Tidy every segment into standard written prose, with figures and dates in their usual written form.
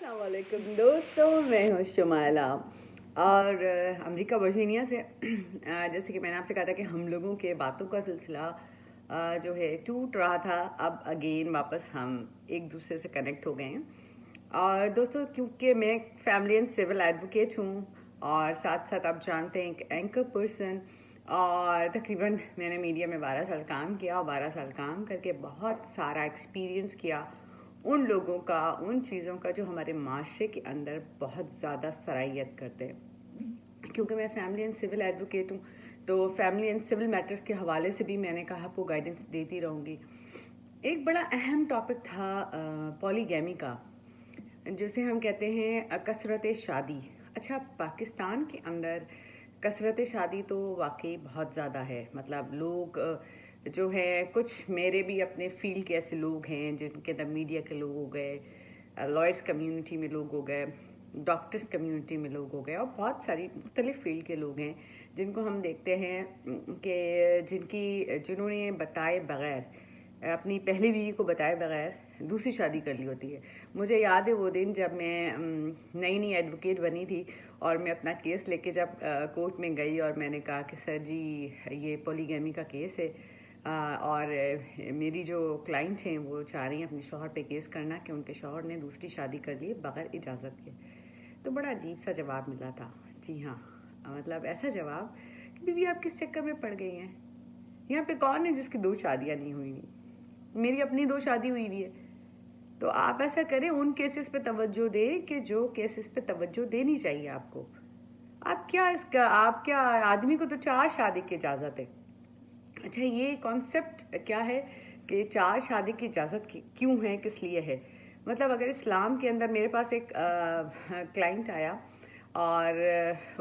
अस्सलाम वालेकुम दोस्तों, मैं हूँ शुमाइला और अमेरिका वर्जीनिया से। जैसे कि मैंने आपसे कहा था कि हम लोगों के बातों का सिलसिला जो है टूट रहा था, अब अगेन वापस हम एक दूसरे से कनेक्ट हो गए हैं। और दोस्तों, क्योंकि मैं फैमिली एंड सिविल एडवोकेट हूँ और साथ साथ आप जानते हैं एक एंकर पर्सन, और तकरीबन मैंने मीडिया में 12 साल काम किया और 12 साल काम करके बहुत सारा एक्सपीरियंस किया उन लोगों का, उन चीज़ों का जो हमारे माशरे के अंदर बहुत ज़्यादा सराहियत करते हैं। क्योंकि मैं फैमिली एंड सिविल एडवोकेट हूँ, तो फैमिली एंड सिविल मैटर्स के हवाले से भी मैंने कहा आपको गाइडेंस देती रहूँगी। एक बड़ा अहम टॉपिक था पॉलीगैमी का, जिसे हम कहते हैं कसरत शादी। अच्छा, पाकिस्तान के अंदर कसरत शादी तो वाकई बहुत ज़्यादा है। मतलब लोग जो है, कुछ मेरे भी अपने फील्ड के ऐसे लोग हैं जिनके अंदर मीडिया के लोग हो गए, लॉयर्स कम्युनिटी में लोग हो गए, डॉक्टर्स कम्युनिटी में लोग हो गए, और बहुत सारी मुख्तलिफ फील्ड के लोग हैं जिनको हम देखते हैं कि जिन्होंने बताए बगैर, अपनी पहली बीवी को बताए बगैर दूसरी शादी कर ली होती है। मुझे याद है वो दिन जब मैं नई नई एडवोकेट बनी थी और मैं अपना केस लेके जब कोर्ट में गई और मैंने कहा कि सर जी, ये पॉलीगैमी का केस है, और मेरी जो क्लाइंट हैं वो चाह रही हैं अपने शौहर पे केस करना कि उनके शौहर ने दूसरी शादी कर ली बगैर इजाज़त के। तो बड़ा अजीब सा जवाब मिला था। जी हाँ, मतलब ऐसा जवाब कि बीवी आप किस चक्कर में पड़ गई हैं? यहाँ पे कौन है जिसकी 2 शादियाँ नहीं हुई? मेरी अपनी 2 शादी हुई हुई है। तो आप ऐसा करें, उन केसेस पे तवज्जो दें कि जो केसेस पे तवज्जो देनी चाहिए आपको। आप क्या, आदमी को तो 4 शादी की इजाज़त है। अच्छा, ये कॉन्सेप्ट क्या है कि 4 शादी की इजाज़त क्यों है, किस लिए है? मतलब अगर इस्लाम के अंदर, मेरे पास एक क्लाइंट आया और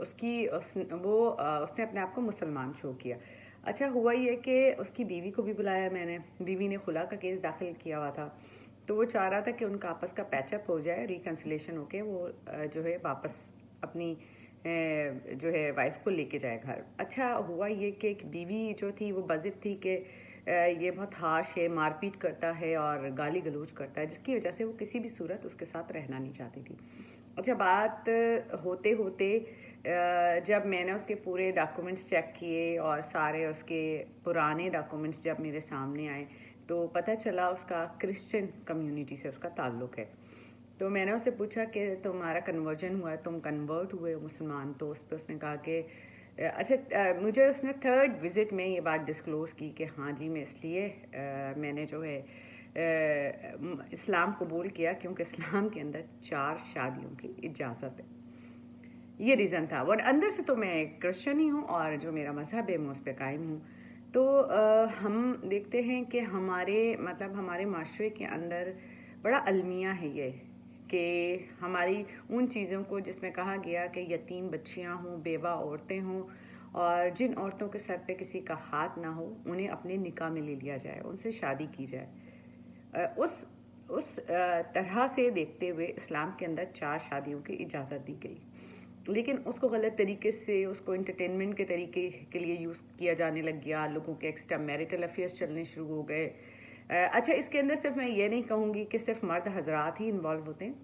उसने अपने आप को मुसलमान शो किया। अच्छा, हुआ ये कि उसकी बीवी को भी बुलाया मैंने। बीवी ने खुला का केस दाखिल किया हुआ था, तो वो चाह रहा था कि उनका आपस का पैचअप हो जाए, रिकन्सिलेशन होके वो जो है वापस अपनी जो है वाइफ को लेके जाए घर। अच्छा, हुआ ये कि एक बीवी जो थी वो बज़िद थी कि ये बहुत हार्श है, मारपीट करता है और गाली गलौज करता है, जिसकी वजह से वो किसी भी सूरत उसके साथ रहना नहीं चाहती थी। अच्छा, बात होते होते जब मैंने उसके पूरे डॉक्यूमेंट्स चेक किए और सारे उसके पुराने डॉक्यूमेंट्स जब मेरे सामने आए, तो पता चला उसका क्रिश्चियन कम्युनिटी से उसका ताल्लुक़ है। तो मैंने उससे पूछा कि तुम्हारा कन्वर्जन हुआ है, तुम कन्वर्ट हुए हो मुसलमान? तो उस पर उसने कहा कि अच्छा, मुझे उसने थर्ड विज़िट में ये बात डिस्क्लोज़ की कि हाँ जी, मैं इसलिए मैंने जो है इस्लाम कबूल किया क्योंकि इस्लाम के अंदर 4 शादियों की इजाज़त है। ये रीज़न था। और अंदर से तो मैं क्रिश्चियन ही हूँ और जो मेरा मज़हब है मैं उस पर कायम हूँ। तो हम देखते हैं कि हमारे माशरे के अंदर बड़ा अलमिया है ये, कि हमारी उन चीज़ों को जिसमें कहा गया कि यतीम बच्चियां हों, बेवा औरतें हों, और जिन औरतों के सर पे किसी का हाथ ना हो उन्हें अपने निकाह में ले लिया जाए, उनसे शादी की जाए। उस तरह से देखते हुए इस्लाम के अंदर 4 शादियों की इजाज़त दी गई, लेकिन उसको गलत तरीके से, उसको एंटरटेनमेंट के तरीके के लिए यूज़ किया जाने लग गया। लोगों के एक्स्ट्रा मैरिटल अफेयर्स चलने शुरू हो गए। अच्छा, इसके अंदर सिर्फ मैं ये नहीं कहूँगी कि सिर्फ मर्द हजरात ही इन्वॉल्व होते हैं।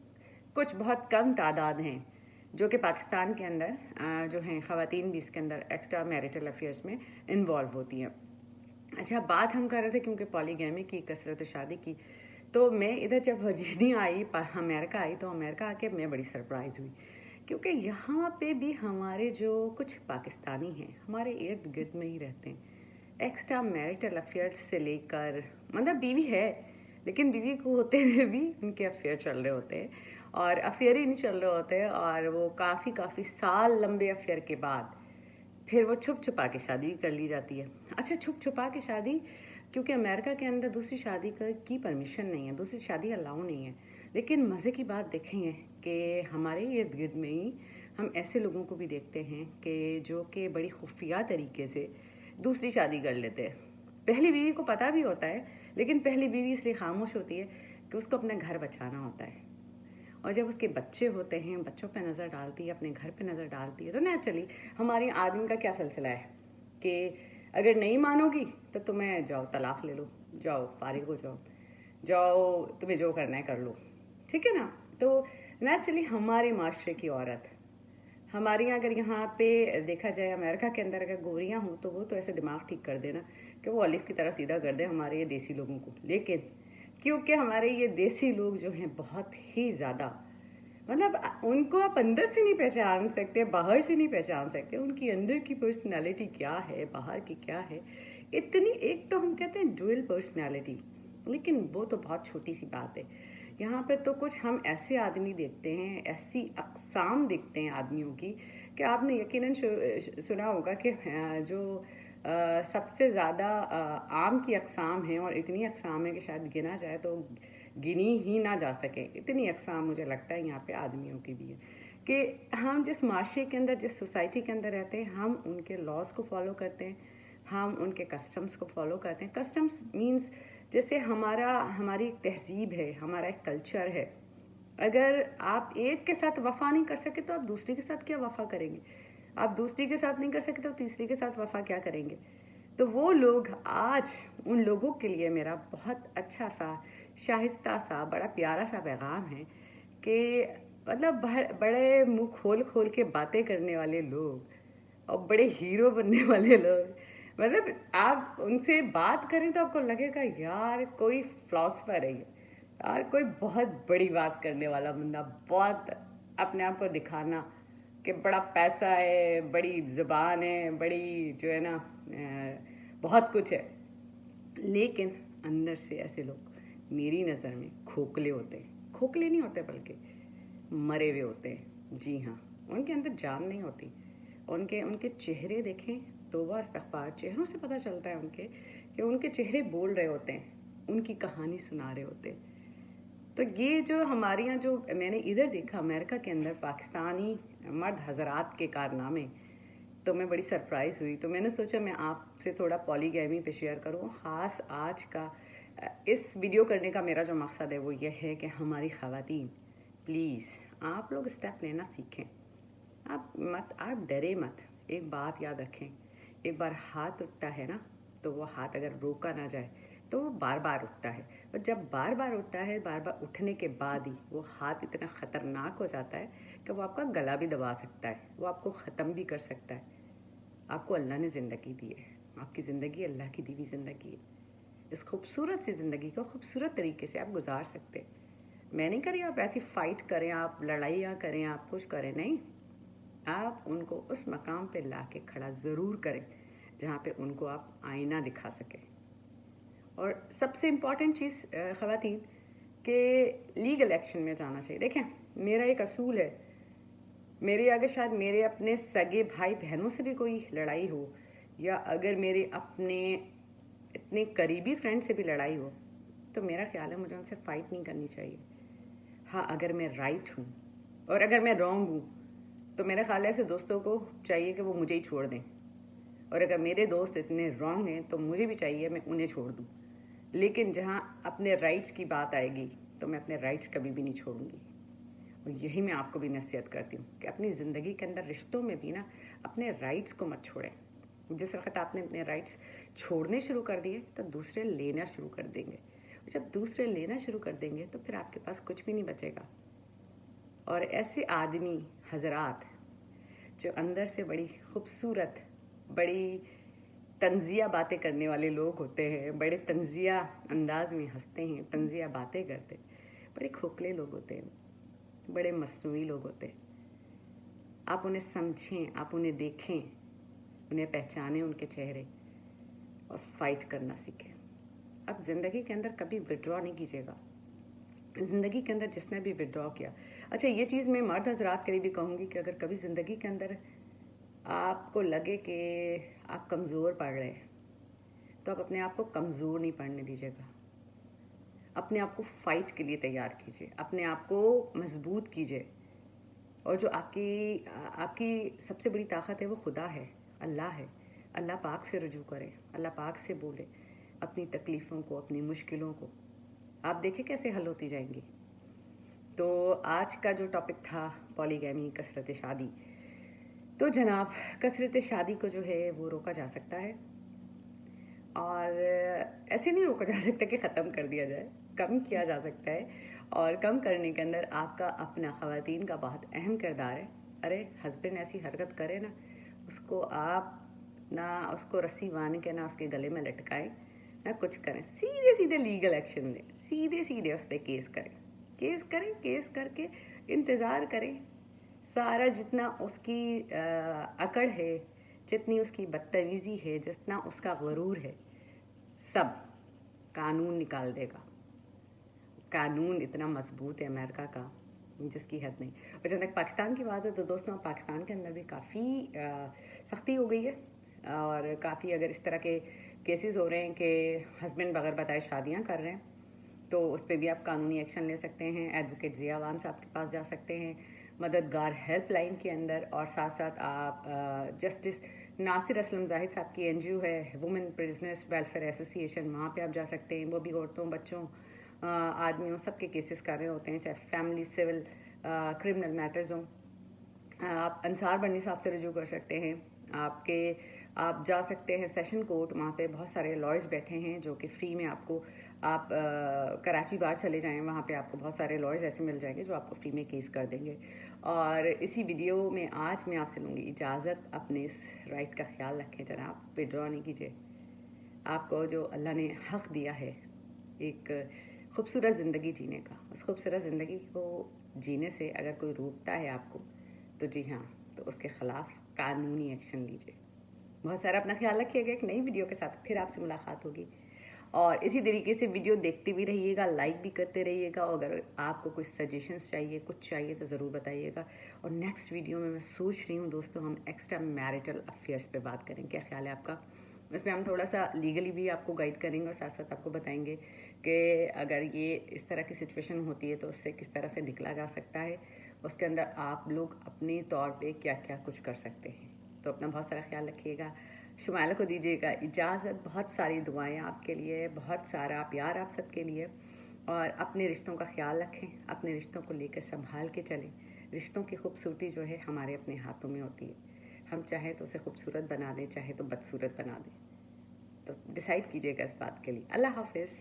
कुछ बहुत कम तादाद हैं जो कि पाकिस्तान के अंदर जो हैं ख़वातीन भी इसके अंदर एक्स्ट्रा मैरिटल अफेयर्स में इन्वॉल्व होती हैं। अच्छा, बात हम कर रहे थे क्योंकि पॉलीगैमी की, कसरत शादी की, तो मैं इधर जब वर्जीनिया आई, अमेरिका आई, तो अमेरिका आके मैं बड़ी सरप्राइज़ हुई क्योंकि यहाँ पे भी हमारे जो कुछ पाकिस्तानी हैं हमारे इर्द गिर्द में ही रहते हैं। एक्स्ट्रा मैरिटल अफेयर्स से लेकर, मतलब बीवी है लेकिन बीवी को होते हुए भी उनके अफेयर चल रहे होते हैं, और अफेयर ही नहीं चल रहे होते हैं, और वो काफ़ी साल लंबे अफेयर के बाद फिर वो छुप छुपा के शादी कर ली जाती है। अच्छा, छुप छुपा के शादी, क्योंकि अमेरिका के अंदर दूसरी शादी की परमिशन नहीं है, दूसरी शादी अलाउ नहीं है। लेकिन मज़े की बात देखेंगे कि हमारे इर्द गिर्द में ही हम ऐसे लोगों को भी देखते हैं कि जो कि बड़ी खुफिया तरीके से दूसरी शादी कर लेते हैं। पहली बीवी को पता भी होता है, लेकिन पहली बीवी इसलिए खामोश होती है कि उसको अपना घर बचाना होता है, और जब उसके बच्चे होते हैं, बच्चों पे नज़र डालती है, अपने घर पे नज़र डालती है, तो नेचुरली हमारे आदमी का क्या सिलसिला है कि अगर नहीं मानोगी तो तुम्हें जाओ तलाक ले लो, जाओ फारिग हो जाओ, जाओ तुम्हें जो करना है कर लो, ठीक है ना? तो नेचुरली हमारे माशरे की औरत, हमारे यहाँ अगर यहाँ पे देखा जाए अमेरिका के अंदर अगर गोरियाँ हों तो वो तो ऐसे दिमाग ठीक कर देना कि वो ऑलिव की तरह सीधा कर दे हमारे ये देसी लोगों को। लेकिन क्योंकि हमारे ये देसी लोग जो हैं बहुत ही ज़्यादा, मतलब उनको आप अंदर से नहीं पहचान सकते, बाहर से नहीं पहचान सकते, उनकी अंदर की पर्सनालिटी क्या है, बाहर की क्या है। इतनी, एक तो हम कहते हैं डुअल पर्सनालिटी, लेकिन वो तो बहुत छोटी सी बात है। यहाँ पे तो कुछ हम ऐसे आदमी देखते हैं, ऐसी अक़साम देखते हैं आदमियों की कि आपने यकीनन सुना होगा कि जो सबसे ज़्यादा आम की अक़साम हैं, और इतनी अक़साम है कि शायद गिना जाए तो गिनी ही ना जा सके, इतनी अक़साम मुझे लगता है यहाँ पे आदमियों की भी है कि हम जिस माशरे के अंदर, जिस सोसाइटी के अंदर रहते हैं, हम उनके लॉज को फॉलो करते हैं, हम उनके कस्टम्स को फॉलो करते हैं। कस्टम्स मीन्स जैसे हमारी एक तहजीब है, हमारा एक कल्चर है। अगर आप एक के साथ वफा नहीं कर सके तो आप दूसरे के साथ क्या वफा करेंगे? आप दूसरी के साथ नहीं कर सके तो तीसरी के साथ वफा क्या करेंगे? तो वो लोग, आज उन लोगों के लिए मेरा बहुत अच्छा सा, शाइस्ता सा, बड़ा प्यारा सा पैगाम है कि मतलब बड़े मुंह खोल खोल के बातें करने वाले लोग और बड़े हीरो बनने वाले लोग, मतलब आप उनसे बात करें तो आपको लगेगा यार कोई फिलोसफर है ये, यार कोई बहुत बड़ी बात करने वाला बंदा, बहुत अपने आप को दिखाना कि बड़ा पैसा है, बड़ी जुबान है, बड़ी जो है ना बहुत कुछ है। लेकिन अंदर से ऐसे लोग मेरी नज़र में खोखले होते हैं। खोखले नहीं होते बल्कि मरे हुए होते हैं। जी हाँ, उनके अंदर जान नहीं होती। उनके चेहरे देखें तो वह इस्तग़फ़ार, चेहरों से पता चलता है उनके कि उनके चेहरे बोल रहे होते हैं, उनकी कहानी सुना रहे होते हैं। तो ये जो हमारे यहाँ, जो मैंने इधर देखा अमेरिका के अंदर पाकिस्तानी मर्द हज़रात के कारनामे, तो मैं बड़ी सरप्राइज़ हुई। तो मैंने सोचा मैं आपसे थोड़ा पॉलीगैमी पे शेयर करूँ। ख़ास आज का इस वीडियो करने का मेरा जो मकसद है वो ये है कि हमारी ख़वातीन, प्लीज़ आप लोग स्टेप लेना सीखें। आप डरे मत। एक बात याद रखें, एक बार हाथ उठता है ना, तो वो हाथ अगर रोका ना जाए तो वो बार बार उठता है, और जब बार बार उठता है, बार बार उठने के बाद ही वो हाथ इतना ख़तरनाक हो जाता है कि वो आपका गला भी दबा सकता है, वो आपको ख़त्म भी कर सकता है। आपको अल्लाह ने ज़िंदगी दी है, आपकी ज़िंदगी अल्लाह की दी हुई ज़िंदगी है। इस खूबसूरत सी ज़िंदगी को खूबसूरत तरीके से आप गुजार सकते हैं। मैं नहीं करी आप ऐसी फ़ाइट करें, आप लड़ाइयाँ करें, आप कुछ करें, नहीं। आप उनको उस मकाम पे ला के खड़ा ज़रूर करें जहाँ पे उनको आप आईना दिखा सकें। और सबसे इम्पॉर्टेंट चीज़ ख़वातीन के लीगल एक्शन में जाना चाहिए। देखें, मेरा एक असूल है, मेरे अगर शायद मेरे अपने सगे भाई बहनों से भी कोई लड़ाई हो, या अगर मेरे अपने इतने करीबी फ्रेंड से भी लड़ाई हो, तो मेरा ख्याल है मुझे उनसे फ़ाइट नहीं करनी चाहिए। हाँ, अगर मैं राइट हूँ और अगर मैं रॉन्ग हूँ तो मेरा ख्याल है ऐसे दोस्तों को चाहिए कि वो मुझे ही छोड़ दें, और अगर मेरे दोस्त इतने रॉन्ग हैं तो मुझे भी चाहिए मैं उन्हें छोड़ दूँ। लेकिन जहाँ अपने राइट्स की बात आएगी तो मैं अपने राइट्स कभी भी नहीं छोड़ूंगी। और यही मैं आपको भी नसीहत करती हूँ कि अपनी ज़िंदगी के अंदर रिश्तों में भी ना अपने राइट्स को मत छोड़ें। जिस वक्त आपने अपने राइट्स छोड़ने शुरू कर दिए तो दूसरे लेना शुरू कर देंगे, और जब दूसरे लेना शुरू कर देंगे तो फिर आपके पास कुछ भी नहीं बचेगा। और ऐसे आदमी हज़रात जो अंदर से बड़ी खूबसूरत, बड़ी तंजिया बातें करने वाले लोग होते हैं, बड़े तंजिया अंदाज में हंसते हैं, तंजिया बातें करते, बड़े खोखले लोग होते हैं, बड़े मसनूई लोग होते हैं। आप उन्हें समझें, आप उन्हें देखें, उन्हें पहचानें, उनके चेहरे, और फाइट करना सीखें। अब ज़िंदगी के अंदर कभी विड्रॉ नहीं कीजिएगा। ज़िंदगी के अंदर जिसने भी विड्रॉ किया, अच्छा ये चीज़ मैं मर्द हज़रात के लिए भी कहूँगी कि अगर कभी ज़िंदगी के अंदर आपको लगे कि आप कमज़ोर पड़ रहे हैं तो आप अपने आप को कमज़ोर नहीं पड़ने दीजिएगा। अपने आप को फ़ाइट के लिए तैयार कीजिए, अपने आप को मजबूत कीजिए। और जो आपकी सबसे बड़ी ताकत है वो खुदा है, अल्लाह है। अल्लाह पाक से रुजू करें, अल्लाह पाक से बोले अपनी तकलीफ़ों को, अपनी मुश्किलों को, आप देखें कैसे हल होती जाएंगी। तो आज का जो टॉपिक था पॉलीगैमी, कसरत शादी, तो जनाब कसरत शादी को जो है वो रोका जा सकता है, और ऐसे नहीं रोका जा सकता कि ख़त्म कर दिया जाए, कम किया जा सकता है। اور کم کرنے کے اندر آپ کا اپنا خواتین کا بہت اہم کردار ہے. ارے ہسبینڈ ایسی حرکت کرے نا، اس کو آپ نہ اس کو رسی باندھ کے نہ اس کے گلے میں لٹکائیں نہ کچھ کریں، سیدھے سیدھے لیگل ایکشن لیں، سیدھے سیدھے اس پہ کیس کریں، کیس کر کے انتظار کریں. سارا جتنا اس کی اکڑ ہے، جتنی اس کی بدتمیزی ہے، جتنا اس کا غرور ہے، سب قانون نکال دے گا. قانون اتنا مضبوط ہے امریکہ کا جس کی حد نہیں. اور جب تک پاکستان کی بات ہے تو دوستوں پاکستان کے اندر بھی کافی سختی ہو گئی ہے، اور کافی اگر اس طرح کے کیسز ہو رہے ہیں کہ ہسبینڈ بغیر بتائے شادیاں کر رہے ہیں تو اس پہ بھی آپ قانونی ایکشن لے سکتے ہیں. ایڈوکیٹ ضیاء وان صاحب کے پاس جا سکتے ہیں، مددگار ہیلپ لائن کے اندر، اور ساتھ ساتھ آپ جسٹس ناصر اسلم زاہد صاحب کی NGO ہے وومن پرزنرز ویلفیئر ایسوسی ایشن، وہاں پہ آپ جا سکتے ہیں. وہ بھی عورتوں، بچوں، آدمیوں سب کے کیسز کر رہے ہوتے ہیں، چاہے فیملی، سول، کرمنل میٹرز ہوں. آپ انصار بنی صاحب سے رجوع کر سکتے ہیں. آپ جا سکتے ہیں سیشن کورٹ، وہاں پہ بہت سارے لائرز بیٹھے ہیں جو کہ فری میں آپ کراچی باہر چلے جائیں، وہاں پہ آپ کو بہت سارے لائرز ایسے مل جائیں گے جو آپ کو فری میں کیس کر دیں گے. اور اسی ویڈیو میں آج میں آپ سے لوں گی اجازت. اپنے اس رائٹ کا خیال رکھیں جناب، وڈرا نہیں کیجیے. آپ کو جو اللہ نے حق دیا ہے ایک خوبصورت زندگی جینے کا، اس خوبصورت زندگی کو جینے سے اگر کوئی روکتا ہے آپ کو تو جی ہاں، تو اس کے خلاف قانونی ایکشن لیجیے. بہت سارا اپنا خیال رکھیے گا. ایک نئی ویڈیو کے ساتھ پھر آپ سے ملاقات ہوگی، اور اسی طریقے سے ویڈیو دیکھتے بھی رہیے گا، لائک بھی کرتے رہیے گا. اگر آپ کو کوئی سجیشنز چاہیے، کچھ چاہیے تو ضرور بتائیے گا. اور نیکسٹ ویڈیو میں سوچ رہی ہوں دوستوں ہم ایکسٹرا میرٹل افیئرس پہ بات کریں. کیا خیال ہے آپ کا؟ اس میں ہم تھوڑا سا لیگلی بھی آپ کو گائیڈ کریں گے، اور ساتھ ساتھ آپ کو بتائیں گے کہ اگر یہ اس طرح کی سچویشن ہوتی ہے تو اس سے کس طرح سے نکلا جا سکتا ہے، اس کے اندر آپ لوگ اپنے طور پہ کیا کیا کچھ کر سکتے ہیں. تو اپنا بہت سارا خیال رکھیے گا. شمائلہ کو دیجیے گا اجازت. بہت ساری دعائیں آپ کے لیے، بہت سارا پیار آپ سب کے لیے. اور اپنے رشتوں کا خیال رکھیں، اپنے رشتوں کو لے کر سنبھال کے چلیں. رشتوں کی خوبصورتی جو ہے ہمارے اپنے ہاتھوں میں ہوتی ہے. ہم چاہیں تو اسے خوبصورت بنا دیں، چاہے تو بدصورت بنا دیں. تو ڈیسائیڈ کیجیے گا اس بات کے لیے. اللہ حافظ.